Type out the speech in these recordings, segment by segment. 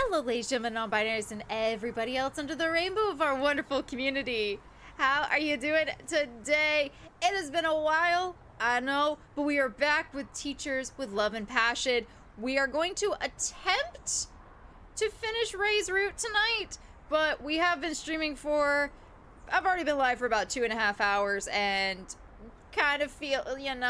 Hello, ladies, gentlemen, non-binaries, and everybody else under the rainbow of our wonderful community. How are you doing today? It has been a while, I know, but we are back with Teachers with Love and Passion. We are going to attempt to finish Ray's route tonight, but we have been streaming for, I've already been live for about 2.5 hours, and kind of feeling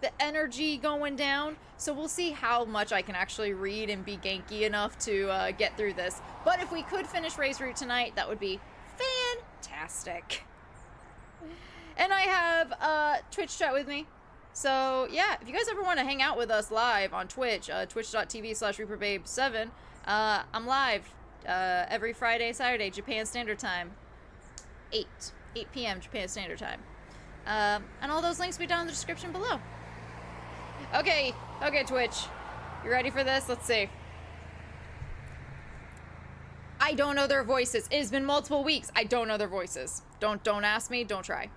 the energy going down. So we'll see how much I can actually read and be ganky enough to get through this. But if we could finish Ray's route tonight, that would be fantastic. And I have Twitch chat with me. So yeah, if you guys ever want to hang out with us live on Twitch, twitch.tv/ReaperBabe7, I'm live every Friday, Saturday, Japan Standard Time. 8 p.m. Japan Standard Time. And all those links will be down in the description below. Okay, Twitch. You ready for this? Let's see. I don't know their voices. It has been multiple weeks. I don't know their voices. Don't ask me. Don't try.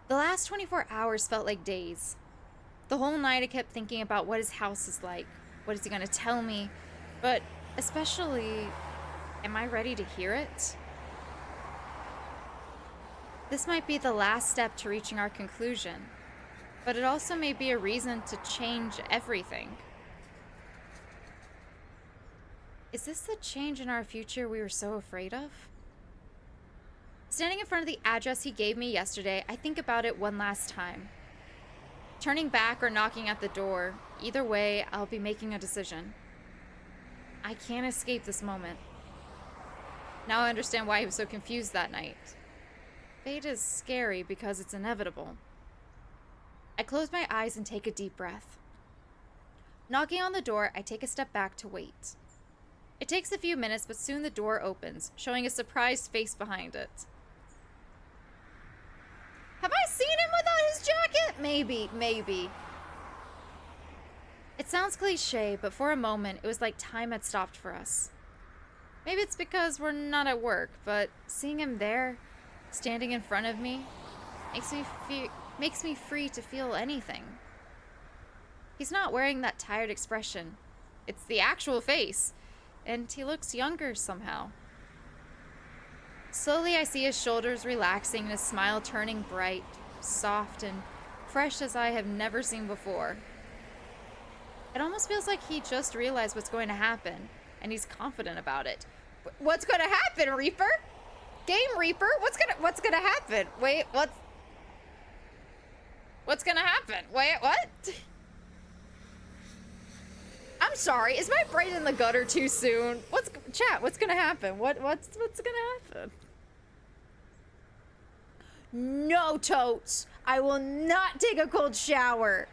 The last 24 hours felt like days. The whole night I kept thinking about what his house is like. What is he gonna tell me? But especially, am I ready to hear it? This might be the last step to reaching our conclusion, but it also may be a reason to change everything. Is this the change in our future we were so afraid of? Standing in front of the address he gave me yesterday, I think about it one last time. Turning back or knocking at the door, either way, I'll be making a decision. I can't escape this moment. Now I understand why he was so confused that night. Fate is scary because it's inevitable. I close my eyes and take a deep breath. Knocking on the door, I take a step back to wait. It takes a few minutes, but soon the door opens, showing a surprised face behind it. Have I seen him without his jacket? Maybe. It sounds cliche, but for a moment, it was like time had stopped for us. Maybe it's because we're not at work, but seeing him there, standing in front of me, makes me free to feel anything. He's not wearing that tired expression. It's the actual face, and he looks younger somehow. Slowly I see his shoulders relaxing and his smile turning bright, soft, and fresh as I have never seen before. It almost feels like he just realized what's going to happen, and he's confident about it. What's going to happen, Reaper? Game Reaper? What's gonna happen? Wait, what's gonna happen? Wait, what? I'm sorry, is my brain in the gutter too soon? What's gonna happen? What's gonna happen? No, Totes! I will not take a cold shower!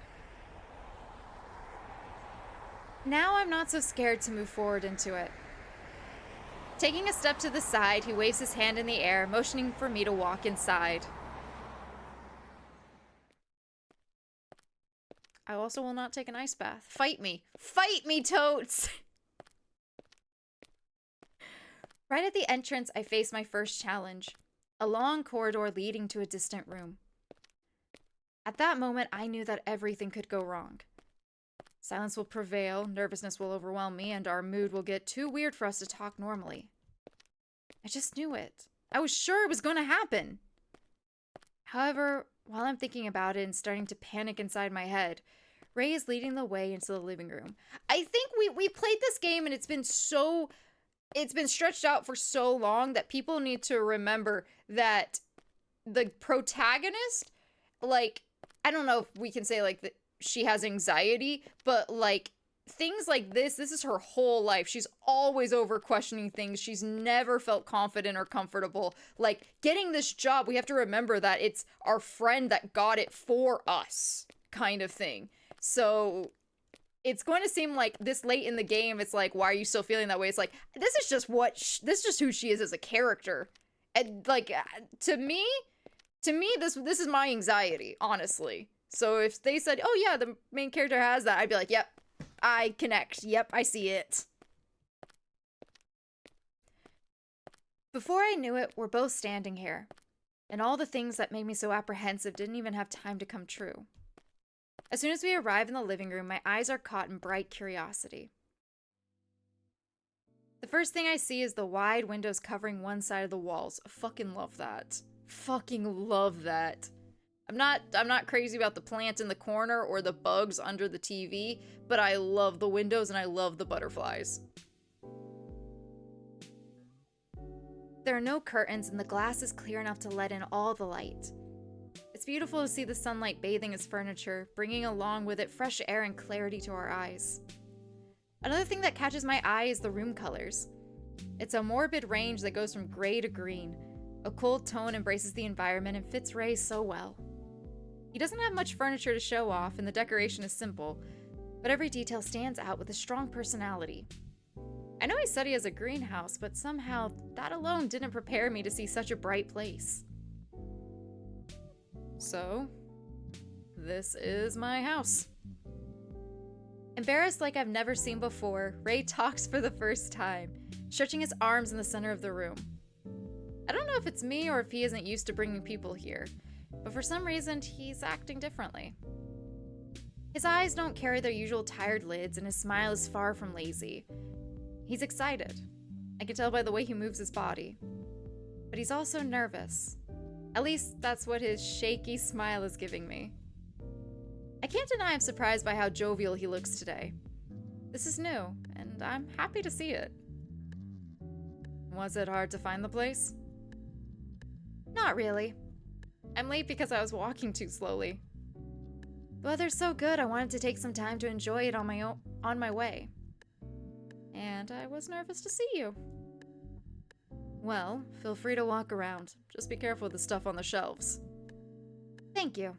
Now I'm not so scared to move forward into it. Taking a step to the side, he waves his hand in the air, motioning for me to walk inside. I also will not take an ice bath. Fight me! Fight me, Totes! Right at the entrance, I face my first challenge. A long corridor leading to a distant room. At that moment, I knew that everything could go wrong. Silence will prevail, nervousness will overwhelm me, and our mood will get too weird for us to talk normally. I just knew it. I was sure it was going to happen. However, while I'm thinking about it and starting to panic inside my head, Ray is leading the way into the living room. I think we played this game and it's been stretched out for so long that people need to remember that the protagonist, like, I don't know if we can say like she has anxiety, but like things like this is her whole life. She's always over questioning things. She's never felt confident or comfortable. Like, getting this job, we have to remember that it's our friend that got it for us, kind of thing. So it's going to seem like this late in the game, it's like, why are you still feeling that way? It's like, this is just who she is as a character. And like, to me, this is my anxiety, honestly. So if they said, oh yeah, the main character has that, I'd be like, yep, I connect. Yep, I see it. Before I knew it, we're both standing here, and all the things that made me so apprehensive didn't even have time to come true. As soon as we arrive in the living room, my eyes are caught in bright curiosity. The first thing I see is the wide windows covering one side of the walls. I fucking love that. Fucking love that. I'm not crazy about the plant in the corner or the bugs under the TV, but I love the windows and I love the butterflies. There are no curtains and the glass is clear enough to let in all the light. It's beautiful to see the sunlight bathing its furniture, bringing along with it fresh air and clarity to our eyes. Another thing that catches my eye is the room colors. It's a morbid range that goes from gray to green. A cold tone embraces the environment and fits Ray so well. He doesn't have much furniture to show off and the decoration is simple, but every detail stands out with a strong personality. I know he said he has a greenhouse, but somehow that alone didn't prepare me to see such a bright place. So, this is my house. Embarrassed like I've never seen before, Ray talks for the first time, stretching his arms in the center of the room. I don't know if it's me or if he isn't used to bringing people here, but for some reason he's acting differently. His eyes don't carry their usual tired lids and his smile is far from lazy. He's excited. I can tell by the way he moves his body. But he's also nervous. At least that's what his shaky smile is giving me. I can't deny I'm surprised by how jovial he looks today. This is new, and I'm happy to see it. Was it hard to find the place? Not really. I'm late because I was walking too slowly. The weather's so good I wanted to take some time to enjoy it on my way. And I was nervous to see you. Well, feel free to walk around. Just be careful with the stuff on the shelves. Thank you.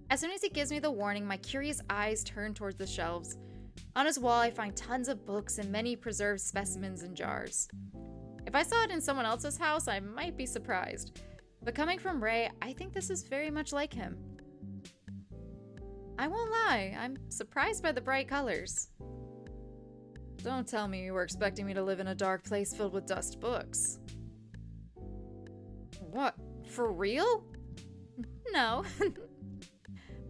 As soon as he gives me the warning, my curious eyes turn towards the shelves. On his wall, I find tons of books and many preserved specimens in jars. If I saw it in someone else's house, I might be surprised. But coming from Ray, I think this is very much like him. I won't lie, I'm surprised by the bright colors. Don't tell me you were expecting me to live in a dark place filled with dust books. What? For real? No.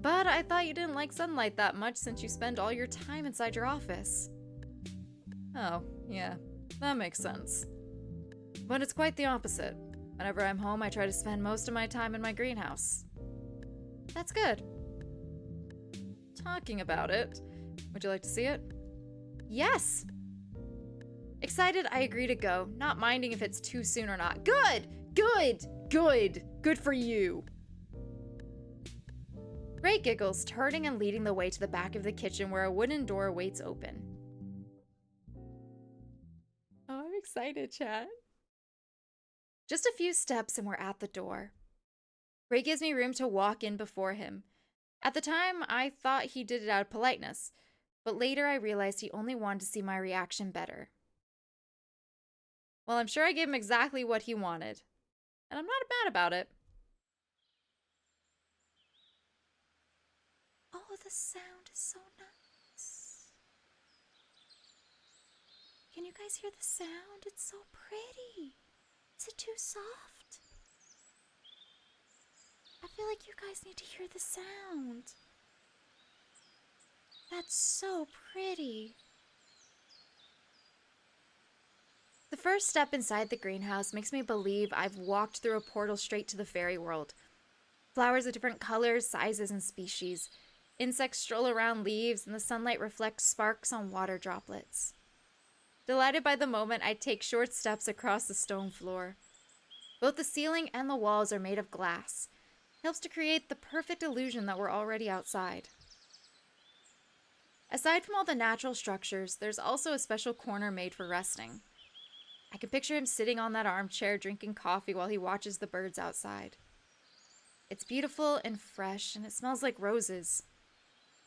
But I thought you didn't like sunlight that much since you spend all your time inside your office. Oh, yeah, that makes sense. But it's quite the opposite. Whenever I'm home, I try to spend most of my time in my greenhouse. That's good. Talking about it, would you like to see it? Yes! Excited, I agree to go, not minding if it's too soon or not. Good! Good! Good! Good for you! Ray giggles, turning and leading the way to the back of the kitchen where a wooden door waits open. Oh, I'm excited, chat. Just a few steps and we're at the door. Ray gives me room to walk in before him. At the time, I thought he did it out of politeness, but later I realized he only wanted to see my reaction better. Well, I'm sure I gave him exactly what he wanted, and I'm not mad about it. Oh, the sound is so nice. Can you guys hear the sound? It's so pretty. Is it too soft? I feel like you guys need to hear the sound. That's so pretty. The first step inside the greenhouse makes me believe I've walked through a portal straight to the fairy world. Flowers of different colors, sizes, and species. Insects stroll around leaves, and the sunlight reflects sparks on water droplets. Delighted by the moment, I take short steps across the stone floor. Both the ceiling and the walls are made of glass. It helps to create the perfect illusion that we're already outside. Aside from all the natural structures, there's also a special corner made for resting. I can picture him sitting on that armchair drinking coffee while he watches the birds outside. It's beautiful and fresh, and it smells like roses.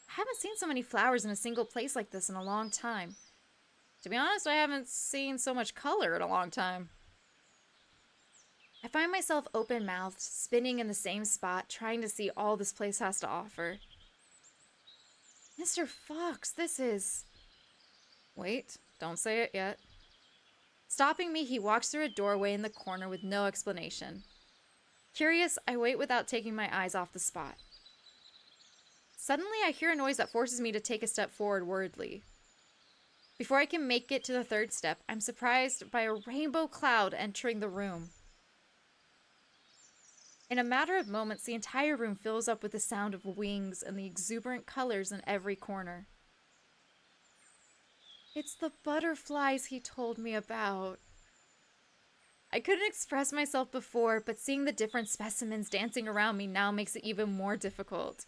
I haven't seen so many flowers in a single place like this in a long time. To be honest, I haven't seen so much color in a long time. I find myself open-mouthed, spinning in the same spot, trying to see all this place has to offer. Mr. Fox, this is... Wait, don't say it yet. Stopping me, he walks through a doorway in the corner with no explanation. Curious, I wait without taking my eyes off the spot. Suddenly, I hear a noise that forces me to take a step forward worriedly. Before I can make it to the third step, I'm surprised by a rainbow cloud entering the room. In a matter of moments, the entire room fills up with the sound of wings and the exuberant colors in every corner. It's the butterflies he told me about. I couldn't express myself before, but seeing the different specimens dancing around me now makes it even more difficult.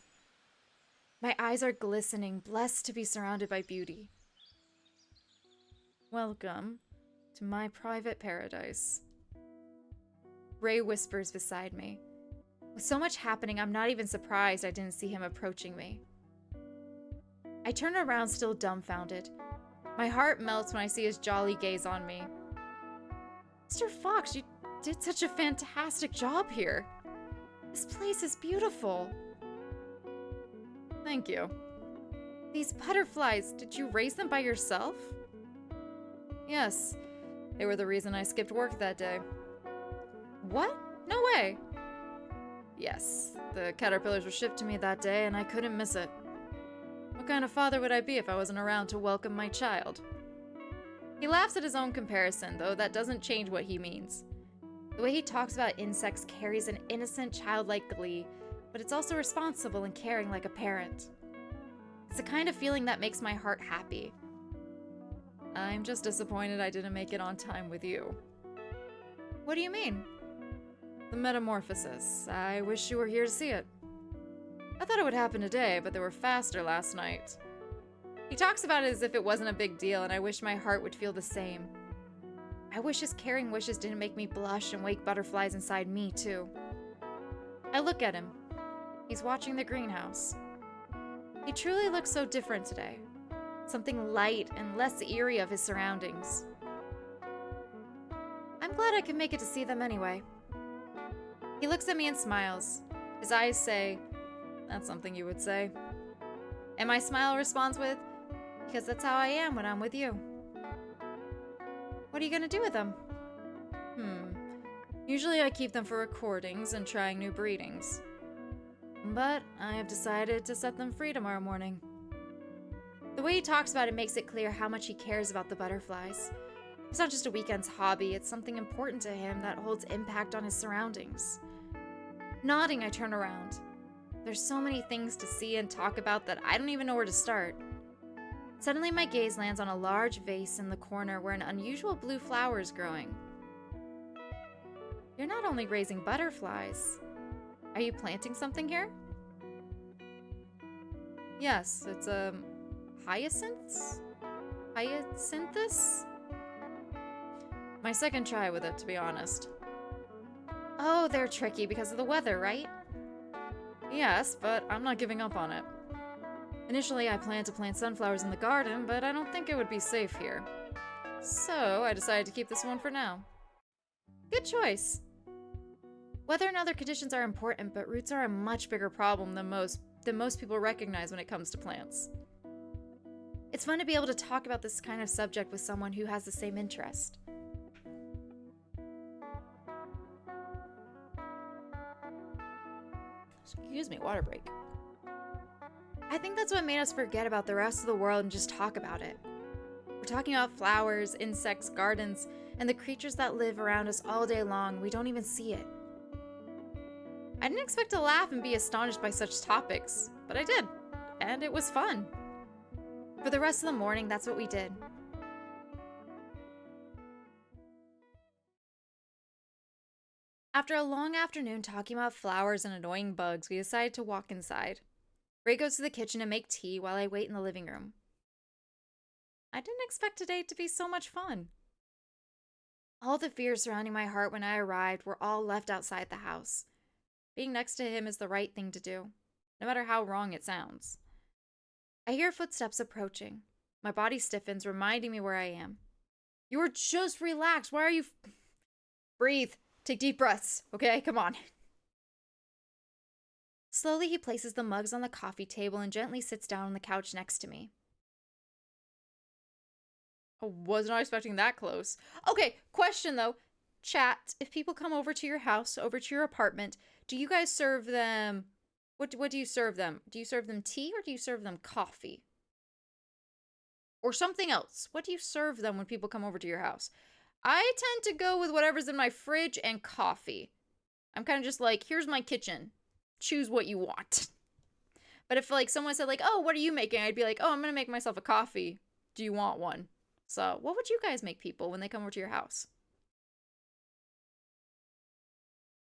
My eyes are glistening, blessed to be surrounded by beauty. Welcome to my private paradise. Ray whispers beside me. With so much happening, I'm not even surprised I didn't see him approaching me. I turn around, still dumbfounded. My heart melts when I see his jolly gaze on me. Mr. Fox, you did such a fantastic job here. This place is beautiful. Thank you. These butterflies, did you raise them by yourself? Yes, they were the reason I skipped work that day. What? No way. Yes, the caterpillars were shipped to me that day and I couldn't miss it. What kind of father would I be if I wasn't around to welcome my child? He laughs at his own comparison, though that doesn't change what he means. The way he talks about insects carries an innocent, childlike glee, but it's also responsible and caring like a parent. It's the kind of feeling that makes my heart happy. I'm just disappointed I didn't make it on time with you. What do you mean? The metamorphosis. I wish you were here to see it. I thought it would happen today, but they were faster last night. He talks about it as if it wasn't a big deal, and I wish my heart would feel the same. I wish his caring wishes didn't make me blush and wake butterflies inside me, too. I look at him. He's watching the greenhouse. He truly looks so different today. Something light and less eerie of his surroundings. I'm glad I could make it to see them anyway. He looks at me and smiles. His eyes say, "That's something you would say." And my smile responds with, "Because that's how I am when I'm with you." What are you gonna do with them? Usually I keep them for recordings and trying new breedings. But I have decided to set them free tomorrow morning. The way he talks about it makes it clear how much he cares about the butterflies. It's not just a weekend's hobby, it's something important to him that holds impact on his surroundings. Nodding, I turn around. There's so many things to see and talk about that I don't even know where to start. Suddenly my gaze lands on a large vase in the corner where an unusual blue flower is growing. You're not only raising butterflies. Are you planting something here? Yes, it's hyacinths? Hyacinthus? My second try with it, to be honest. Oh, they're tricky because of the weather, right? Yes, but I'm not giving up on it. Initially, I planned to plant sunflowers in the garden, but I don't think it would be safe here. So, I decided to keep this one for now. Good choice. Weather and other conditions are important, but roots are a much bigger problem than most people recognize when it comes to plants. It's fun to be able to talk about this kind of subject with someone who has the same interest. Excuse me, water break. I think that's what made us forget about the rest of the world and just talk about it. We're talking about flowers, insects, gardens, and the creatures that live around us all day long. We don't even see it. I didn't expect to laugh and be astonished by such topics, but I did, and it was fun. For the rest of the morning, that's what we did. After a long afternoon talking about flowers and annoying bugs, we decided to walk inside. Ray goes to the kitchen and make tea while I wait in the living room. I didn't expect today to be so much fun. All the fears surrounding my heart when I arrived were all left outside the house. Being next to him is the right thing to do, no matter how wrong it sounds. I hear footsteps approaching. My body stiffens, reminding me where I am. You were just relaxed. Why are you... Breathe. Take deep breaths, okay? Come on. Slowly, he places the mugs on the coffee table and gently sits down on the couch next to me. I was not expecting that close. Okay, question though. Chat, if people come over to your house, over to your apartment, do you guys serve them What do you serve them? Do you serve them tea or do you serve them coffee? Or something else? What do you serve them when people come over to your house? I tend to go with whatever's in my fridge and coffee. I'm kind of just like, here's my kitchen. Choose what you want. But if like someone said like, oh, what are you making? I'd be like, oh, I'm going to make myself a coffee. Do you want one? So what would you guys make people when they come over to your house?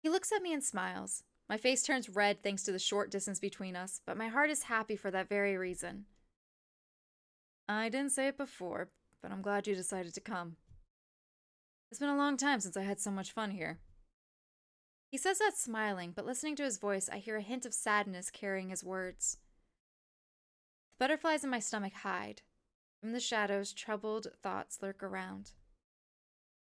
He looks at me and smiles. My face turns red thanks to the short distance between us, but my heart is happy for that very reason. I didn't say it before, but I'm glad you decided to come. It's been a long time since I had so much fun here. He says that smiling, but listening to his voice, I hear a hint of sadness carrying his words. The butterflies in my stomach hide. From the shadows, troubled thoughts lurk around.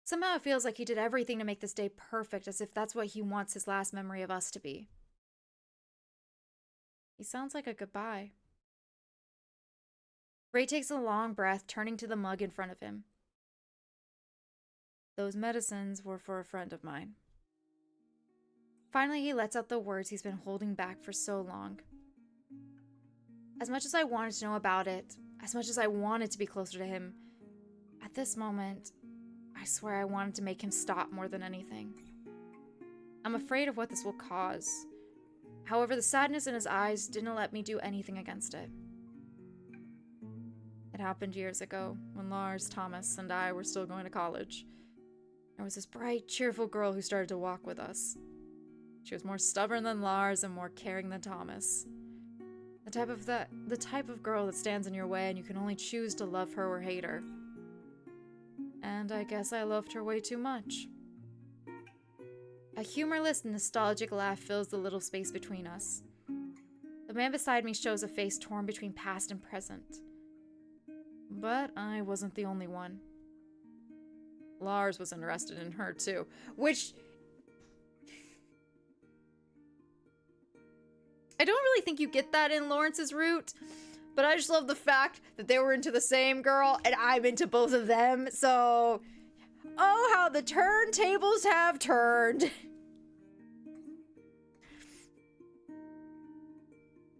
Somehow it feels like he did everything to make this day perfect, as if that's what he wants his last memory of us to be. He sounds like a goodbye. Ray takes a long breath, turning to the mug in front of him. Those medicines were for a friend of mine. Finally, he lets out the words he's been holding back for so long. As much as I wanted to know about it, as much as I wanted to be closer to him, at this moment, I swear I wanted to make him stop more than anything. I'm afraid of what this will cause. However, the sadness in his eyes didn't let me do anything against it. It happened years ago, when Lars, Thomas, and I were still going to college. There was this bright, cheerful girl who started to walk with us. She was more stubborn than Lars and more caring than Thomas. The type of girl that stands in your way and you can only choose to love her or hate her. And I guess I loved her way too much. A humorless, nostalgic laugh fills the little space between us. The man beside me shows a face torn between past and present. But I wasn't the only one. Lars was interested in her too, which I don't really think you get that in Lawrence's route, but I just love the fact that they were into the same girl and I'm into both of them, so oh, how the turntables have turned.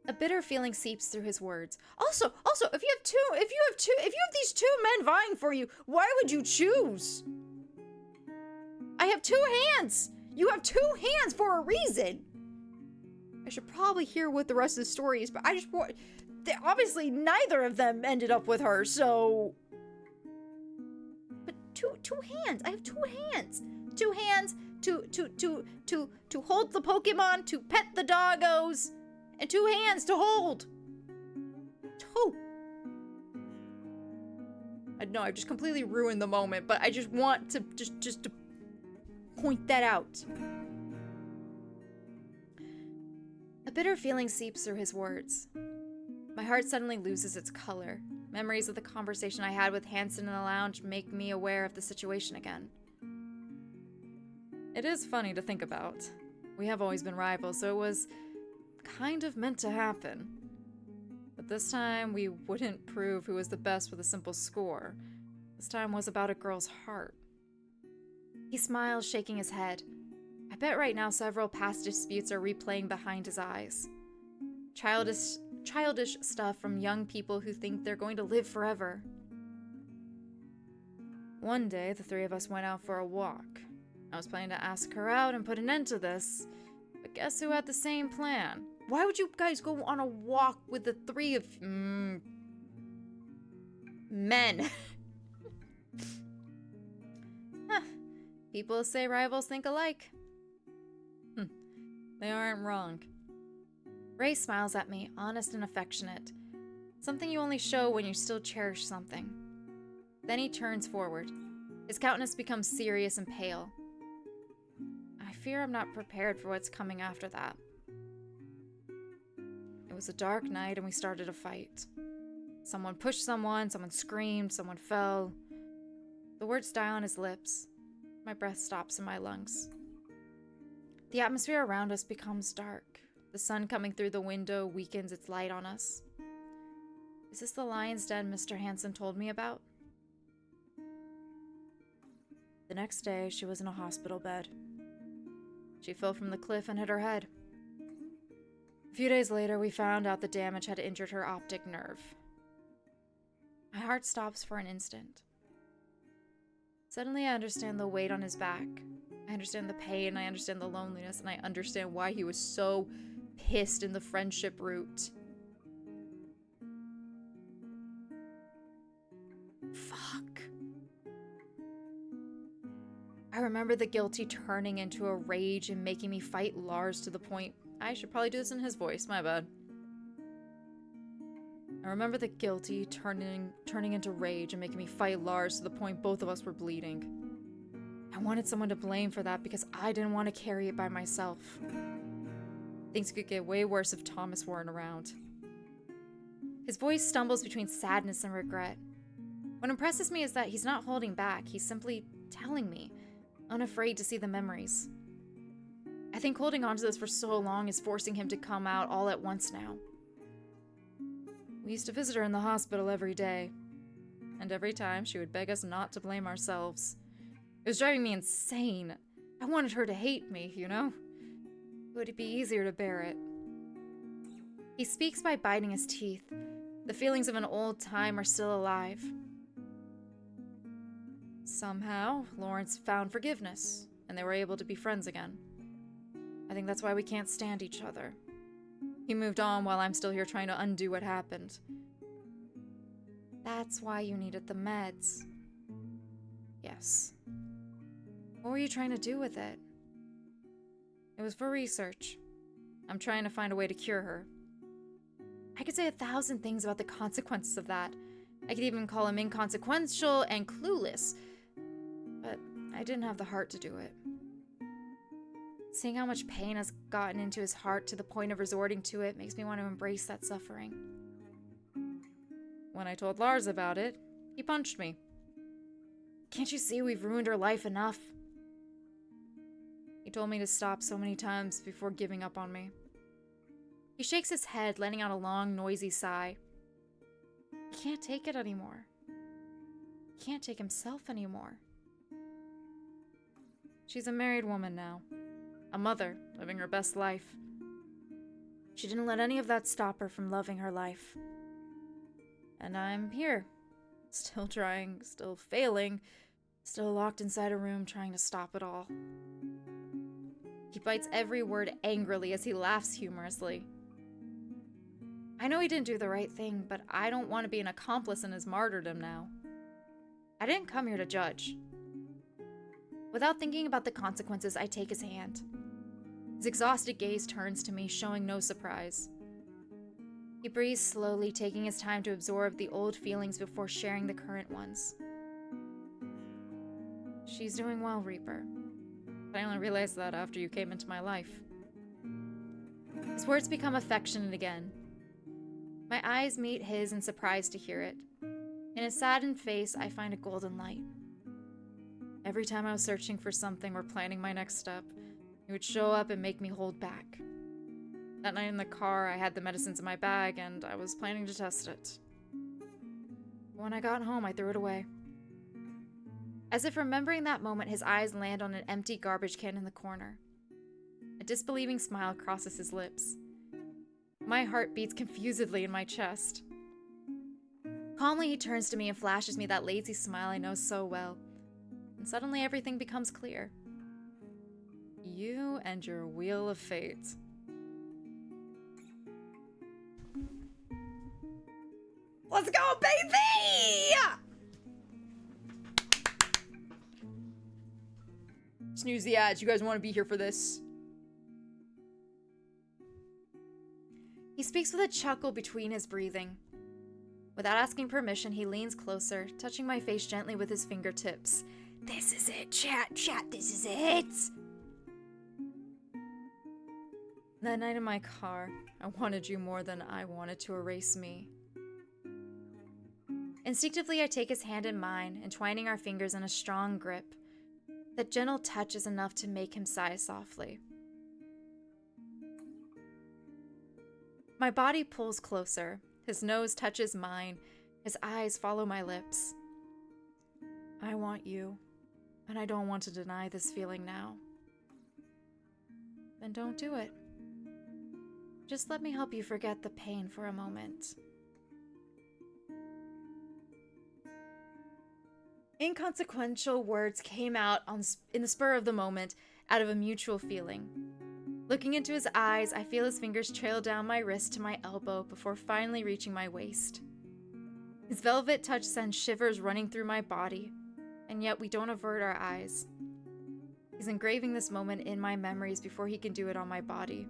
A bitter feeling seeps through his words. Also, if you have these two men vying for you, why would you choose? I have two hands. You have two hands for a reason. I should probably hear what the rest of the story is, but I just want... Obviously, neither of them ended up with her, so... But two hands. I have two hands. Two hands to hold the Pokemon, to pet the doggos, and two hands to hold. Two. I know, I've just completely ruined the moment, but I just want to just to point that out. A bitter feeling seeps through his words. My heart suddenly loses its color. Memories of the conversation I had with Hanson in the lounge make me aware of the situation again. It is funny to think about. We have always been rivals, so it was kind of meant to happen. But this time, we wouldn't prove who was the best with a simple score. This time was about a girl's heart. He smiles, shaking his head. I bet right now several past disputes are replaying behind his eyes. Childish stuff from young people who think they're going to live forever. One day, the three of us went out for a walk. I was planning to ask her out and put an end to this, but guess who had the same plan? Why would you guys go on a walk with the three of... men? Huh. People say rivals think alike. They aren't wrong. Ray smiles at me, honest and affectionate. Something you only show when you still cherish something. Then he turns forward. His countenance becomes serious and pale. I fear I'm not prepared for what's coming after that. It was a dark night and we started a fight. Someone pushed someone screamed, someone fell. The words die on his lips. My breath stops in my lungs. The atmosphere around us becomes dark. The sun coming through the window weakens its light on us. Is this the lion's den Mr. Hanson told me about? The next day, she was in a hospital bed. She fell from the cliff and hit her head. A few days later, we found out the damage had injured her optic nerve. My heart stops for an instant. Suddenly, I understand the weight on his back. I understand the pain, I understand the loneliness, and I understand why he was so pissed in the friendship route. Fuck. I remember the guilty turning into a rage and making me fight Lars to the point... I should probably do this in his voice, my bad. I remember the guilty turning into rage and making me fight Lars to the point both of us were bleeding. I wanted someone to blame for that because I didn't want to carry it by myself. Things could get way worse if Thomas weren't around. His voice stumbles between sadness and regret. What impresses me is that he's not holding back, he's simply telling me, unafraid to see the memories. I think holding on to this for so long is forcing him to come out all at once now. We used to visit her in the hospital every day, and every time she would beg us not to blame ourselves. It was driving me insane. I wanted her to hate me, you know? Would it be easier to bear it? He speaks by biting his teeth. The feelings of an old time are still alive. Somehow, Lawrence found forgiveness, and they were able to be friends again. I think that's why we can't stand each other. He moved on while I'm still here trying to undo what happened. That's why you needed the meds. Yes. What were you trying to do with it? It was for research. I'm trying to find a way to cure her. I could say 1,000 things about the consequences of that. I could even call him inconsequential and clueless. But I didn't have the heart to do it. Seeing how much pain has gotten into his heart to the point of resorting to it makes me want to embrace that suffering. When I told Lars about it, he punched me. Can't you see we've ruined her life enough? He told me to stop so many times before giving up on me. He shakes his head, letting out a long, noisy sigh. He can't take it anymore. He can't take himself anymore. She's a married woman now. A mother, living her best life. She didn't let any of that stop her from loving her life. And I'm here. Still trying, still failing, still locked inside a room trying to stop it all. He bites every word angrily as he laughs humorously. I know he didn't do the right thing, but I don't want to be an accomplice in his martyrdom now. I didn't come here to judge. Without thinking about the consequences, I take his hand. His exhausted gaze turns to me, showing no surprise. He breathes slowly, taking his time to absorb the old feelings before sharing the current ones. She's doing well, Reaper. I only realized that after you came into my life. His words become affectionate again. My eyes meet his in surprise to hear it. In his saddened face, I find a golden light. Every time I was searching for something or planning my next step, he would show up and make me hold back. That night in the car, I had the medicines in my bag, and I was planning to test it. When I got home, I threw it away. As if remembering that moment, his eyes land on an empty garbage can in the corner. A disbelieving smile crosses his lips. My heart beats confusedly in my chest. Calmly, he turns to me and flashes me that lazy smile I know so well. And suddenly everything becomes clear. You and your wheel of fate. Let's go, baby! Snooze the ads. You guys want to be here for this. He speaks with a chuckle between his breathing. Without asking permission, he leans closer, touching my face gently with his fingertips. This is it, chat, this is it! That night in my car, I wanted you more than I wanted to erase me. Instinctively, I take his hand in mine, entwining our fingers in a strong grip. That gentle touch is enough to make him sigh softly. My body pulls closer. His nose touches mine. His eyes follow my lips. I want you, and I don't want to deny this feeling now. Then don't do it. Just let me help you forget the pain for a moment. Inconsequential words came out in the spur of the moment, out of a mutual feeling. Looking into his eyes, I feel his fingers trail down my wrist to my elbow before finally reaching my waist. His velvet touch sends shivers running through my body, and yet we don't avert our eyes. He's engraving this moment in my memories before he can do it on my body.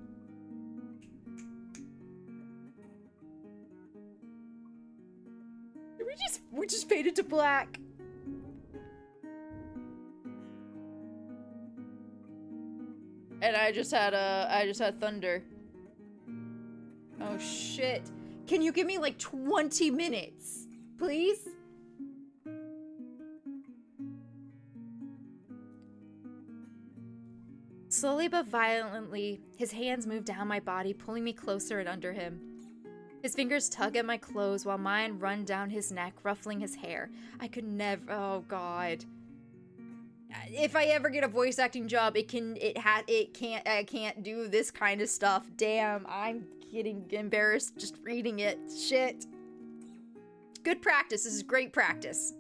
We just faded to black. And I just had thunder. Oh shit. Can you give me like 20 minutes, please? Slowly but violently, his hands move down my body, pulling me closer and under him. His fingers tug at my clothes while mine run down his neck, ruffling his hair. I could never, oh god. If I ever get a voice acting job, I can't do this kind of stuff. Damn, I'm getting embarrassed just reading it. Shit. Good practice. This is great practice.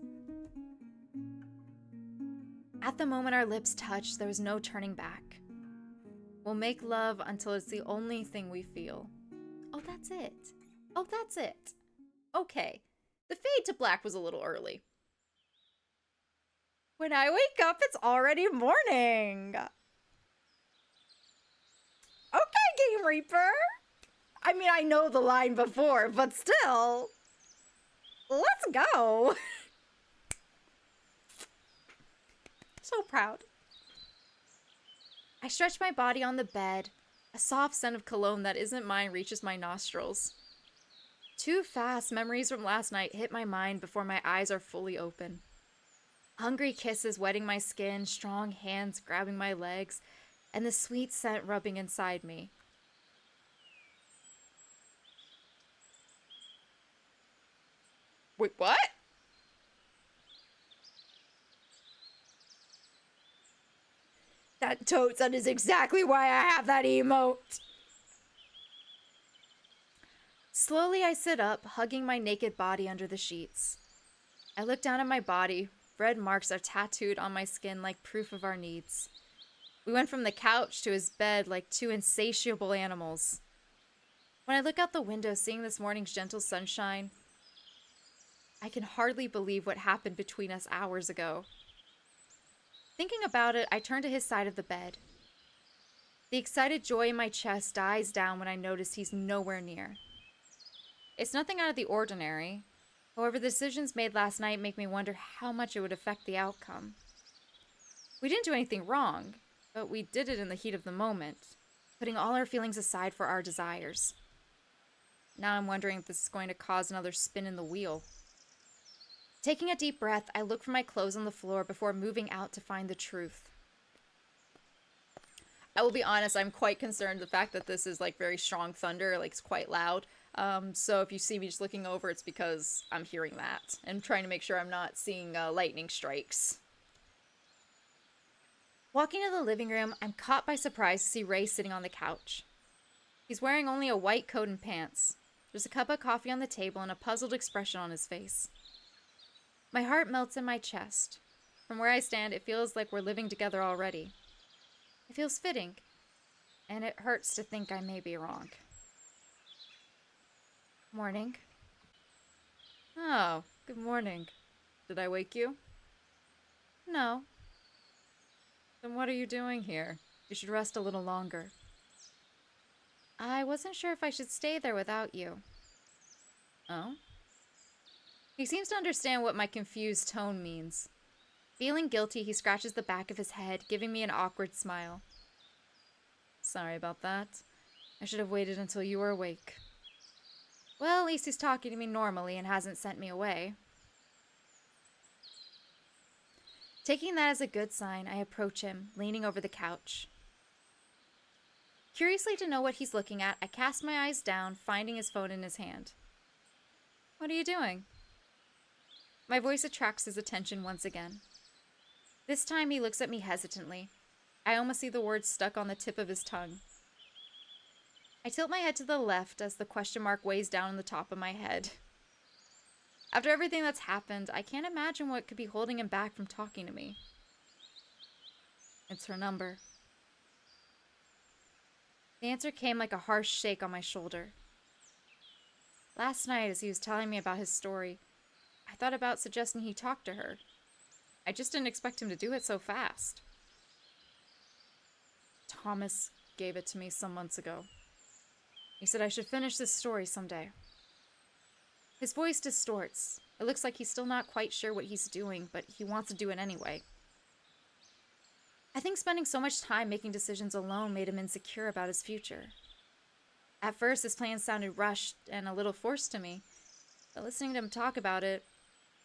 At the moment our lips touched, there was no turning back. We'll make love until it's the only thing we feel. Oh, that's it. Oh, that's it. Okay. The fade to black was a little early. When I wake up, it's already morning. Okay, Game Reaper. I mean, I know the line before, but still. Let's go. So proud. I stretch my body on the bed. A soft scent of cologne that isn't mine reaches my nostrils. Too fast, memories from last night hit my mind before my eyes are fully open. Hungry kisses wetting my skin, strong hands grabbing my legs, and the sweet scent rubbing inside me. Wait, what? That totes, that is exactly why I have that emote. Slowly I sit up, hugging my naked body under the sheets. I look down at my body. Red marks are tattooed on my skin like proof of our needs. We went from the couch to his bed like two insatiable animals. When I look out the window, seeing this morning's gentle sunshine, I can hardly believe what happened between us hours ago. Thinking about it, I turn to his side of the bed. The excited joy in my chest dies down when I notice he's nowhere near. It's nothing out of the ordinary. However, the decisions made last night make me wonder how much it would affect the outcome. We didn't do anything wrong, but we did it in the heat of the moment, putting all our feelings aside for our desires. Now I'm wondering if this is going to cause another spin in the wheel. Taking a deep breath, I look for my clothes on the floor before moving out to find the truth. I will be honest, I'm quite concerned the fact that this is like very strong thunder, like it's quite loud. So if you see me just looking over, it's because I'm hearing that and trying to make sure I'm not seeing lightning strikes. Walking to the living room, I'm caught by surprise to see Ray sitting on the couch. He's wearing only a white coat and pants. There's a cup of coffee on the table and a puzzled expression on his face. My heart melts in my chest. From where I stand, it feels like we're living together already. It feels fitting, and it hurts to think I may be wrong. Morning. Oh, good morning. Did I wake you? No. Then what are you doing here? You should rest a little longer. I wasn't sure if I should stay there without you. Oh? He seems to understand what my confused tone means. Feeling guilty, he scratches the back of his head, giving me an awkward smile. Sorry about that. I should have waited until you were awake. Well, at least he's talking to me normally and hasn't sent me away. Taking that as a good sign, I approach him, leaning over the couch. Curiously to know what he's looking at, I cast my eyes down, finding his phone in his hand. What are you doing? My voice attracts his attention once again. This time he looks at me hesitantly. I almost see the words stuck on the tip of his tongue. I tilt my head to the left as the question mark weighs down on the top of my head. After everything that's happened, I can't imagine what could be holding him back from talking to me. It's her number. The answer came like a harsh shake on my shoulder. Last night, as he was telling me about his story, I thought about suggesting he talk to her. I just didn't expect him to do it so fast. Thomas gave it to me some months ago. He said I should finish this story someday. His voice distorts. It looks like he's still not quite sure what he's doing, but he wants to do it anyway. I think spending so much time making decisions alone made him insecure about his future. At first, his plan sounded rushed and a little forced to me, but listening to him talk about it,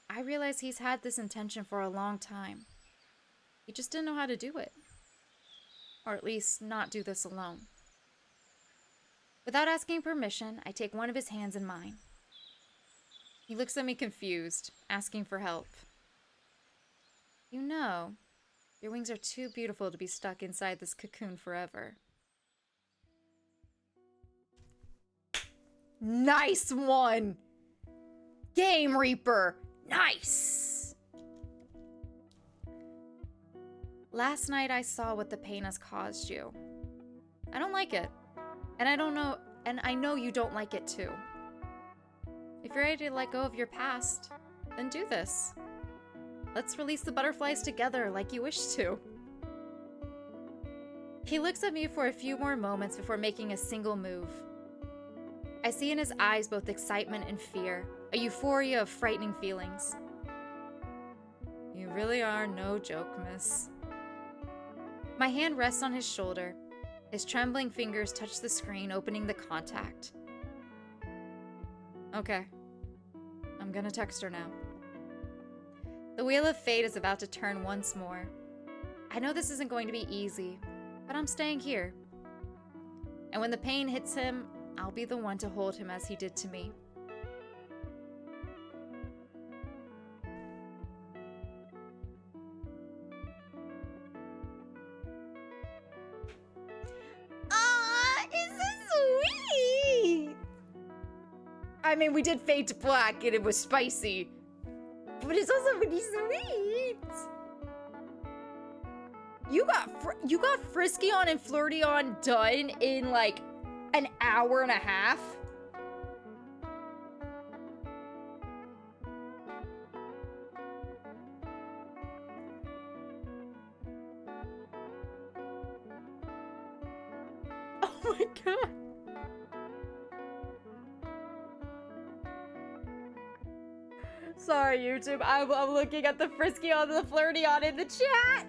I realized he's had this intention for a long time. He just didn't know how to do it. Or at least, not do this alone. Without asking permission, I take one of his hands in mine. He looks at me confused, asking for help. You know, your wings are too beautiful to be stuck inside this cocoon forever. Nice one! Game Reaper! Nice! Last night I saw what the pain has caused you. I don't like it. And I know you don't like it too. If you're ready to let go of your past, then do this. Let's release the butterflies together like you wish to. He looks at me for a few more moments before making a single move. I see in his eyes both excitement and fear, a euphoria of frightening feelings. You really are no joke, miss. My hand rests on his shoulder. His trembling fingers touch the screen, opening the contact. Okay. I'm gonna text her now. The wheel of fate is about to turn once more. I know this isn't going to be easy, but I'm staying here. And when the pain hits him, I'll be the one to hold him as he did to me. Is this sweet? I mean, we did fade to black and it was spicy, but it's also pretty sweet. You got Frisky on and Flirty on done in like an hour and a half. Oh my god. Sorry, YouTube. I'm looking at the Frisky on the Flirty on in the chat.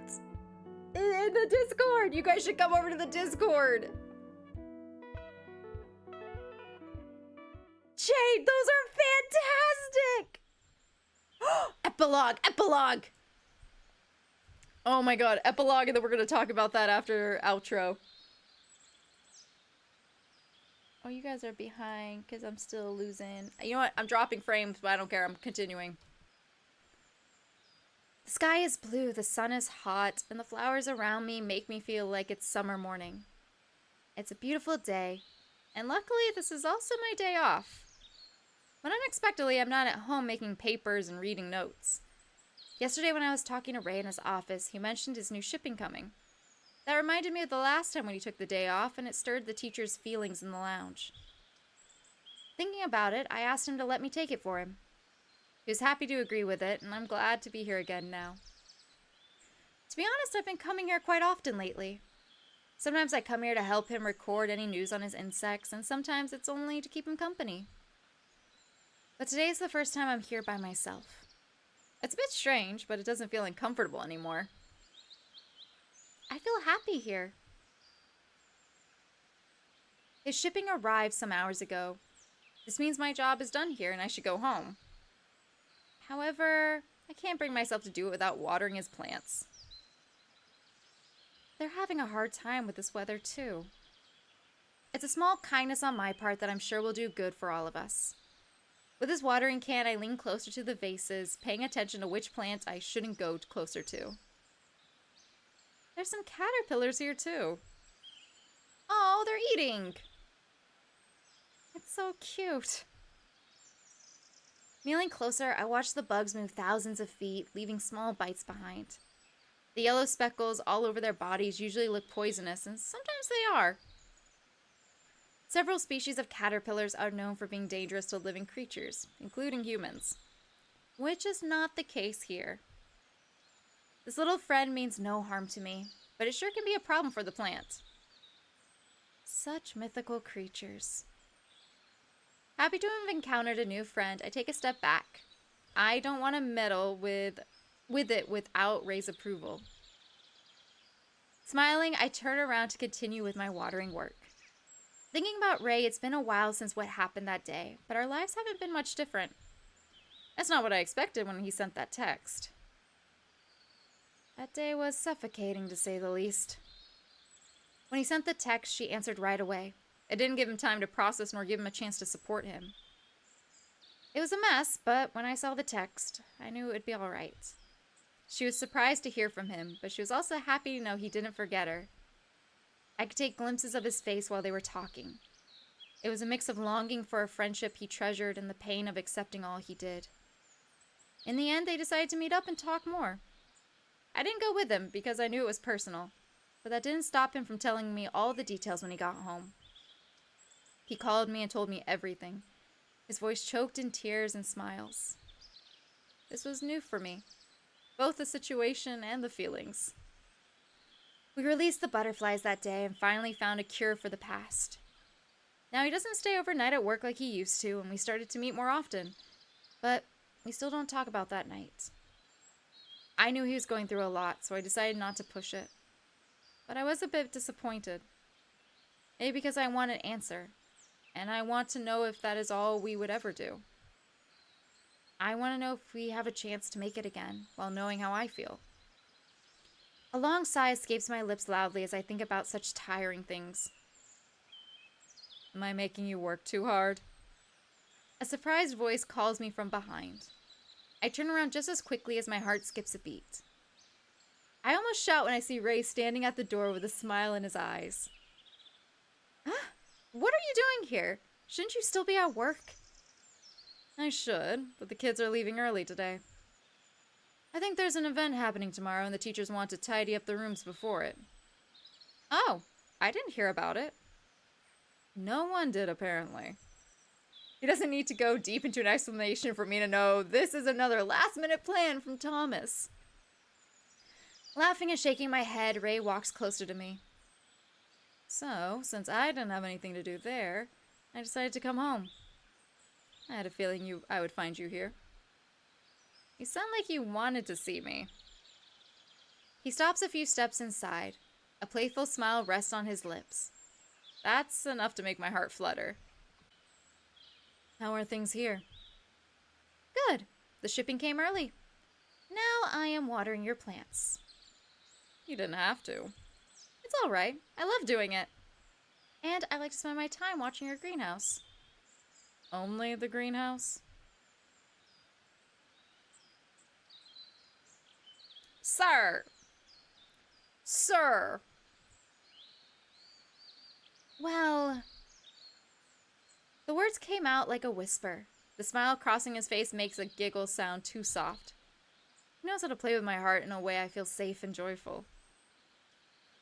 In the Discord. You guys should come over to the Discord. Jade, those are fantastic! Epilogue, epilogue! Oh my god, epilogue, and then we're gonna talk about that after outro. Oh, you guys are behind because I'm still losing. You know what? I'm dropping frames, but I don't care. I'm continuing. The sky is blue, the sun is hot, and the flowers around me make me feel like it's summer morning. It's a beautiful day, and luckily this is also my day off. But unexpectedly, I'm not at home making papers and reading notes. Yesterday when I was talking to Ray in his office, he mentioned his new shipping coming. That reminded me of the last time when he took the day off, and it stirred the teacher's feelings in the lounge. Thinking about it, I asked him to let me take it for him. He was happy to agree with it, and I'm glad to be here again now. To be honest, I've been coming here quite often lately. Sometimes I come here to help him record any news on his insects, and sometimes it's only to keep him company. But today is the first time I'm here by myself. It's a bit strange, but it doesn't feel uncomfortable anymore. I feel happy here. His shipping arrived some hours ago. This means my job is done here and I should go home. However, I can't bring myself to do it without watering his plants. They're having a hard time with this weather too. It's a small kindness on my part that I'm sure will do good for all of us. With his watering can, I lean closer to the vases, paying attention to which plant I shouldn't go closer to. There's some caterpillars here too. Oh, they're eating. It's so cute. Kneeling closer, I watched the bugs move thousands of feet, leaving small bites behind. The yellow speckles all over their bodies usually look poisonous, and sometimes they are. Several species of caterpillars are known for being dangerous to living creatures, including humans, which is not the case here. This little friend means no harm to me, but it sure can be a problem for the plant. Such mythical creatures. Happy to have encountered a new friend, I take a step back. I don't want to meddle with it without Ray's approval. Smiling, I turn around to continue with my watering work. Thinking about Ray, it's been a while since what happened that day, but our lives haven't been much different. That's not what I expected when he sent that text. That day was suffocating, to say the least. When he sent the text, she answered right away. It didn't give him time to process nor give him a chance to support him. It was a mess, but when I saw the text, I knew it would be all right. She was surprised to hear from him, but she was also happy to know he didn't forget her. I could take glimpses of his face while they were talking. It was a mix of longing for a friendship he treasured and the pain of accepting all he did. In the end, they decided to meet up and talk more. I didn't go with him because I knew it was personal, but that didn't stop him from telling me all the details when he got home. He called me and told me everything, his voice choked in tears and smiles. This was new for me, both the situation and the feelings. We released the butterflies that day and finally found a cure for the past. Now he doesn't stay overnight at work like he used to, and we started to meet more often, but we still don't talk about that night. I knew he was going through a lot, so I decided not to push it. But I was a bit disappointed. Maybe because I want an answer, and I want to know if that is all we would ever do. I want to know if we have a chance to make it again, while knowing how I feel. A long sigh escapes my lips loudly as I think about such tiring things. Am I making you work too hard? A surprised voice calls me from behind. I turn around just as quickly as my heart skips a beat. I almost shout when I see Ray standing at the door with a smile in his eyes. Huh? What are you doing here? Shouldn't you still be at work? I should, but the kids are leaving early today. I think there's an event happening tomorrow and the teachers want to tidy up the rooms before it. Oh, I didn't hear about it. No one did, apparently. He doesn't need to go deep into an explanation for me to know this is another last-minute plan from Thomas. Laughing and shaking my head, Ray walks closer to me. So, since I didn't have anything to do there, I decided to come home. I had a feeling I would find you here. You sound like you wanted to see me. He stops a few steps inside. A playful smile rests on his lips. That's enough to make my heart flutter. How are things here? Good. The shipping came early. Now I am watering your plants. You didn't have to. It's all right. I love doing it. And I like to spend my time watching your greenhouse. Only the greenhouse? Sir! Sir! Well... The words came out like a whisper. The smile crossing his face makes a giggle sound too soft. He knows how to play with my heart in a way I feel safe and joyful.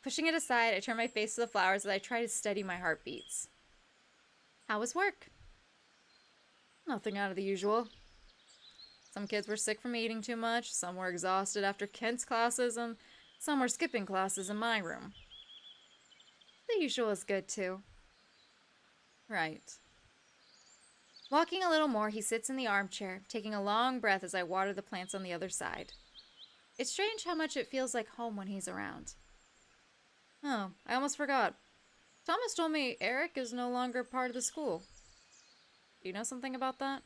Pushing it aside, I turn my face to the flowers as I try to steady my heartbeats. How was work? Nothing out of the usual. Some kids were sick from eating too much, some were exhausted after Kent's classes, and some were skipping classes in my room. The usual is good, too. Right. Walking a little more, he sits in the armchair, taking a long breath as I water the plants on the other side. It's strange how much it feels like home when he's around. Oh, I almost forgot. Thomas told me Eric is no longer part of the school. Do you know something about that?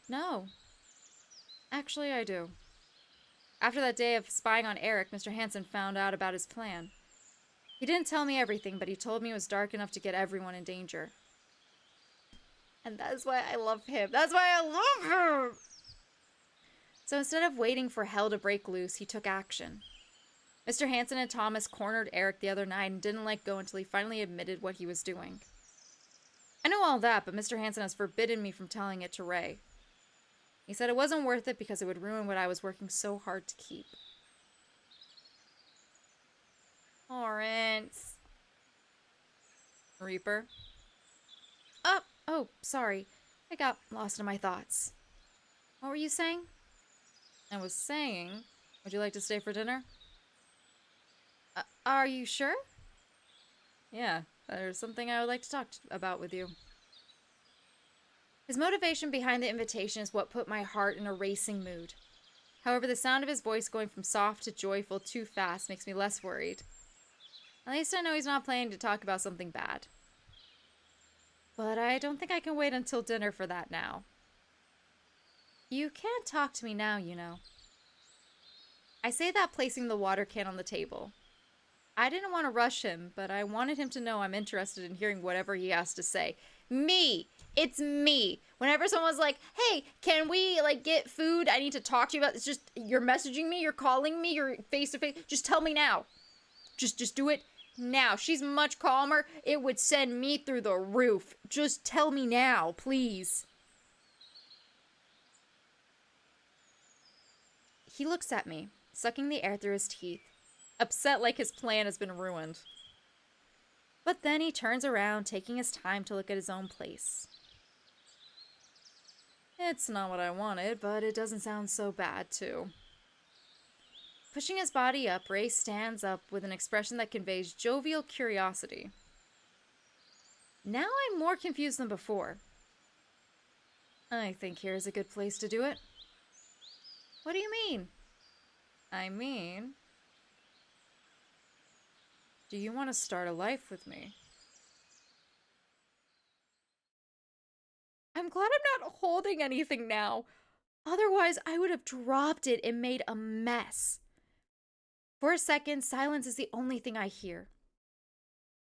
No. Actually, I do. After that day of spying on Eric, Mr. Hansen found out about his plan. He didn't tell me everything, but he told me it was dark enough to get everyone in danger. And that is why I love him. That's why I love him! So instead of waiting for hell to break loose, he took action. Mr. Hansen and Thomas cornered Eric the other night and didn't let go until he finally admitted what he was doing. I know all that, but Mr. Hanson has forbidden me from telling it to Ray. He said it wasn't worth it because it would ruin what I was working so hard to keep. Lawrence. Reaper. Oh, sorry. I got lost in my thoughts. What were you saying? I was saying, would you like to stay for dinner? Are you sure? Yeah, there's something I would like to talk about with you. His motivation behind the invitation is what put my heart in a racing mood. However, the sound of his voice going from soft to joyful too fast makes me less worried. At least I know he's not planning to talk about something bad. But I don't think I can wait until dinner for that now. You can't talk to me now, you know. I say that placing the water can on the table. I didn't want to rush him, but I wanted him to know I'm interested in hearing whatever he has to say. Me! It's me! Whenever someone's like, hey, can we, get food? I need to talk to you about this. Just, you're messaging me, you're calling me, you're face-to-face. Just tell me now. Just do it now. She's much calmer. It would send me through the roof. Just tell me now, please. He looks at me, sucking the air through his teeth, upset like his plan has been ruined. But then he turns around, taking his time to look at his own place. It's not what I wanted, but it doesn't sound so bad, too. Pushing his body up, Ray stands up with an expression that conveys jovial curiosity. Now I'm more confused than before. I think here's a good place to do it. What do you mean? I mean, do you want to start a life with me? I'm glad I'm not holding anything now. Otherwise, I would have dropped it and made a mess. For a second, silence is the only thing I hear.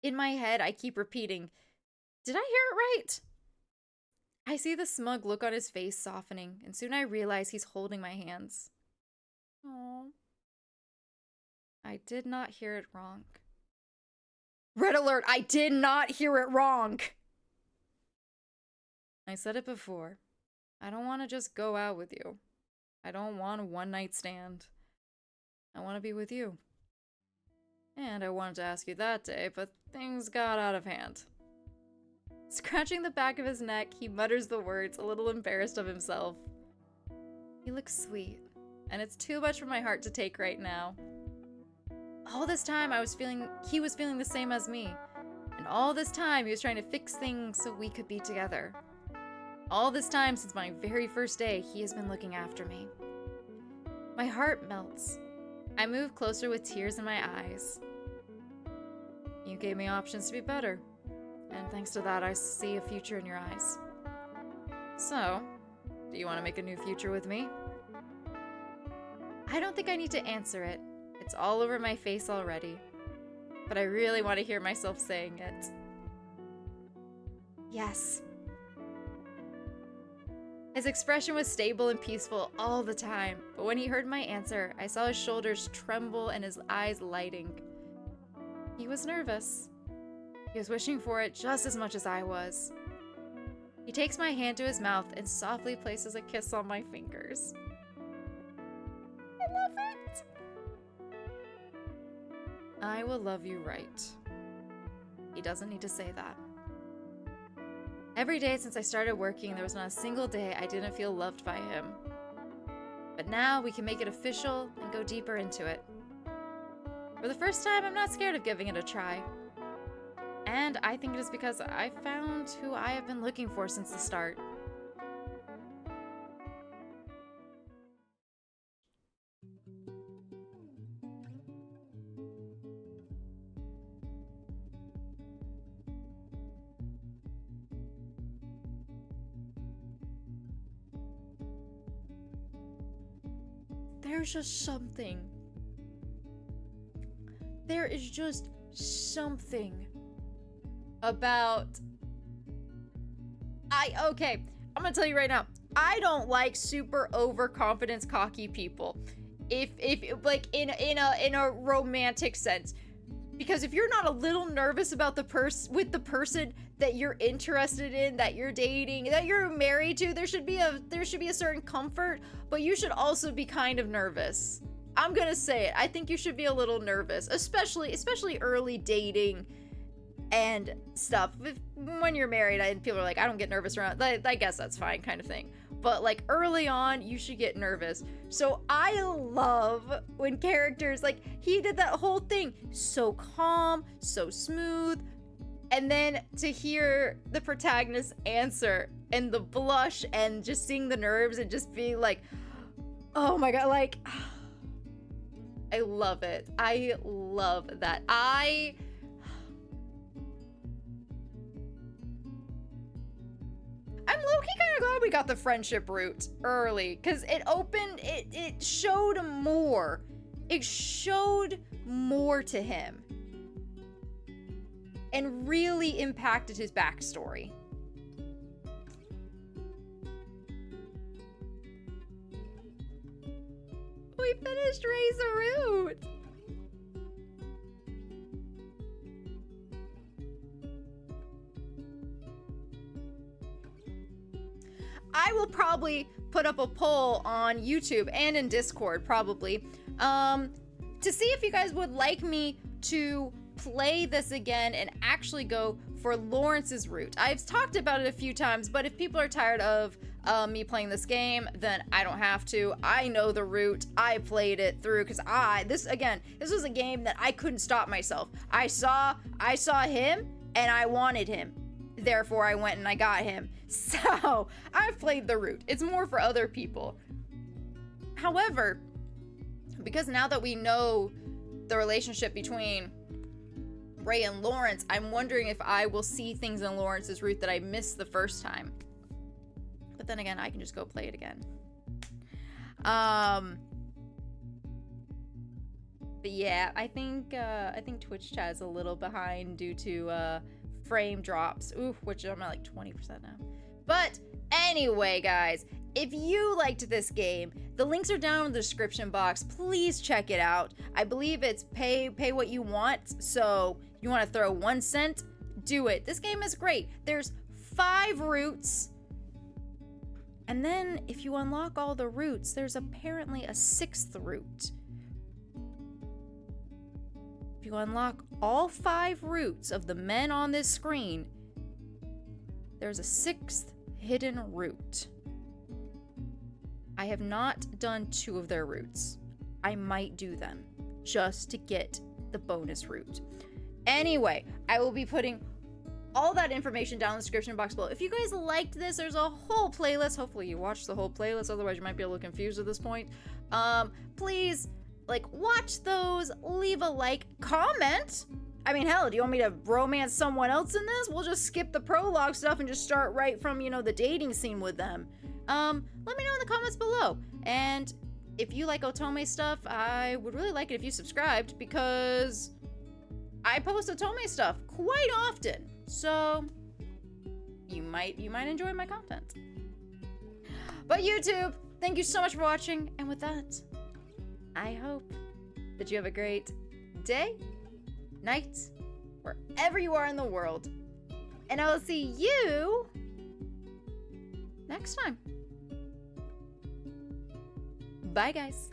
In my head, I keep repeating, did I hear it right? I see the smug look on his face softening, and soon I realize he's holding my hands. Oh, I did not hear it wrong. Red alert, I did not hear it wrong! I said it before. I don't want to just go out with you. I don't want a one-night stand. I want to be with you. And I wanted to ask you that day, but things got out of hand. Scratching the back of his neck, he mutters the words, a little embarrassed of himself. He looks sweet, and it's too much for my heart to take right now. All this time he was feeling the same as me. And all this time he was trying to fix things so we could be together. All this time since my very first day, he has been looking after me. My heart melts. I move closer with tears in my eyes. You gave me options to be better. And thanks to that, I see a future in your eyes. So, do you want to make a new future with me? I don't think I need to answer it. It's all over my face already. But I really want to hear myself saying it. Yes. His expression was stable and peaceful all the time, but when he heard my answer, I saw his shoulders tremble and his eyes lighting. He was nervous. He was wishing for it just as much as I was. He takes my hand to his mouth and softly places a kiss on my fingers. I love it! I will love you right. He doesn't need to say that. Every day since I started working, there was not a single day I didn't feel loved by him. But now we can make it official and go deeper into it. For the first time, I'm not scared of giving it a try. And I think it is because I found who I have been looking for since the start. There's just something. There is just something about... Okay, I'm gonna tell you right now. I don't like super overconfident, cocky people. If like in a romantic sense. Because if you're not a little nervous about the person, that you're interested in, that you're dating, that you're married to, there should be a certain comfort, but you should also be kind of nervous. I'm gonna say it. I think you should be a little nervous, especially early dating and stuff. When you're married, people are like, I don't get nervous around. I guess that's fine, kind of thing. But like early on, you should get nervous. So I love when characters, like, he did that whole thing so calm, so smooth, and then to hear the protagonist answer and the blush and just seeing the nerves and just being like, oh my god, like, I love it. I love that. I'm low-key kind of glad we got the friendship route early, because it showed more. It showed more to him and really impacted his backstory. We finished Raise a Root. I will probably put up a poll on YouTube and in Discord, probably, to see if you guys would like me to play this again and actually go for Lawrence's route. I've talked about it a few times, but if people are tired of me playing this game, then I don't have to. I know the route. I played it through because this was a game that I couldn't stop myself. I saw him and I wanted him. Therefore, I went and I got him. So, I've played the route. It's more for other people. However, because now that we know the relationship between Ray and Lawrence, I'm wondering if I will see things in Lawrence's route that I missed the first time. But then again, I can just go play it again. But yeah, I think Twitch chat is a little behind due to frame drops. Ooh, which I'm at like 20% now. But anyway, guys, if you liked this game, the links are down in the description box. Please check it out. I believe it's pay what you want. So you want to throw 1 cent? Do it. This game is great. There's 5 routes. And then if you unlock all the routes, there's apparently a 6th route. If you unlock all 5 routes of the men on this screen, there's a 6th hidden route. I have not done 2 of their routes. I might do them just to get the bonus route. Anyway, I will be putting all that information down in the description box below. If you guys liked this, there's a whole playlist. Hopefully you watched the whole playlist, otherwise you might be a little confused at this point. Please, like, watch those, leave a like, comment. I mean, hell, do you want me to romance someone else in this? We'll just skip the prologue stuff and just start right from, the dating scene with them. Let me know in the comments below. And if you like otome stuff, I would really like it if you subscribed, because I post otome stuff quite often. So you might enjoy my content. But YouTube, thank you so much for watching. And with that, I hope that you have a great day, night, wherever you are in the world. And I will see you next time. Bye, guys.